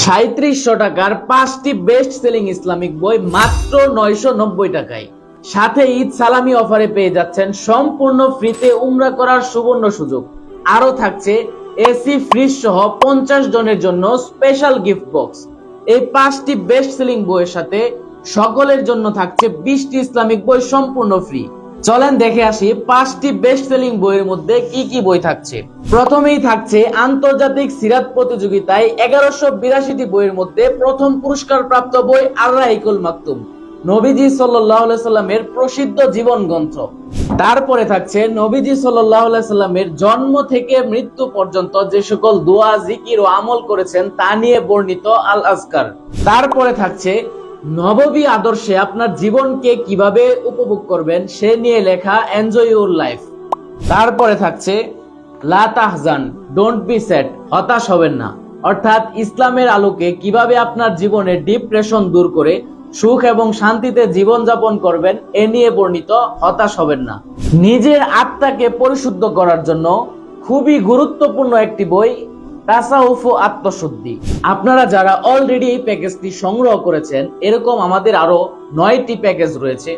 3700 টাকার 5টি best selling Islamic বই মাত্র 990 টাকায়। সাথে ঈদ সালামি অফারে পেয়ে যাচ্ছেন সম্পূর্ণ ফ্রিতে উমরা করার সুবর্ণ সুযোগ। আরো থাকছে এসি ফ্রিজ সহ 50 জনের জন্য স্পেশাল গিফট বক্স। এই 5টি বেস্ট সেলিং বইয়ের সাথে সকলের জন্য থাকছে 20টি ইসলামিক বই সম্পূর্ণ ফ্রি। চলেন দেখে আসি 5টি বেস্ট সেলিং বইয়ের মধ্যে কি কি বই থাকছে। প্রথমেই থাকছে আন্তর্জাতিক সিরাত প্রতিযোগিতায় 1182টি বইয়ের মধ্যে প্রথম পুরস্কার প্রাপ্ত বই আর-রাহিকুল মাকতুম, নবীজি সাল্লাল্লাহু আলাইহি সাল্লামের প্রসিদ্ধ জীবন গ্রন্থ। তারপরে থাকছে নবীজি সাল্লাল্লাহু আলাইহি সাল্লামের জন্ম থেকে মৃত্যু পর্যন্ত যে সকল দোয়া, জিকির ও আমল করেছেন তা নিয়ে বর্ণিত আল আজকার। তারপরে থাকছে নববী আদর্শে আপনার জীবনকে কিভাবে উপভোগ করবেন সে নিয়ে লেখা এনজয় ইউর লাইফ। তারপরে থাকছে লা তাহজান, ডোন্ট বি স্যাড, হতাশ হবেন না, অর্থাৎ ইসলামের আলোকে কিভাবে আপনার জীবনে ডিপ্রেশন দূর করে সুখ এবং শান্তিতে জীবন যাপন করবেন এ নিয়ে বর্ণিত হতাশ হবেন না। নিজের আত্মাকে পরিশুদ্ধ করার জন্য খুবই গুরুত্বপূর্ণ একটি বই তাসাউফ ও আত্মশুদ্ধি। আপনারা যারা অলরেডি এই প্যাকেজটি সংগ্রহ করেছেন, এরকম আমাদের আরো 9টি প্যাকেজ রয়েছে,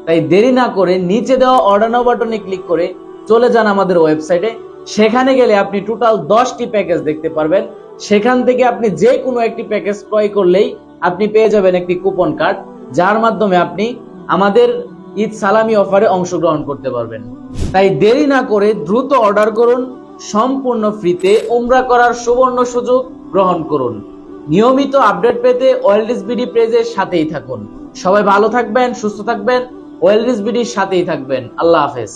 তাই দেরি না করে নিচে দেওয়া অর্ডার নাও বাটনে ক্লিক করে চলে যান আমাদের ওয়েবসাইটে। সেখানে গেলে আপনি টোটাল 10টি প্যাকেজ দেখতে পারবেন। সেখান থেকে আপনি যে কোনো একটি প্যাকেজ ক্রয় করলেই আপনি পেয়ে যাবেন একটি কুপন কার্ড, যার মাধ্যমে আপনি আমাদের ঈদ সালামি অফারে অংশগ্রহণ করতে পারবেন। তাই দেরি না করে দ্রুত অর্ডার করুন, সম্পূর্ণ ফ্রিতে উমরা করার সুবর্ণ সুযোগ গ্রহণ করুন। নিয়মিত আপডেট পেতে ওয়েলডিস বিডি পেজের সাথেই থাকুন। সবাই ভালো থাকবেন, সুস্থ থাকবেন, ওয়েলডিস বিডির সাথেই থাকবেন। আল্লাহ হাফেজ।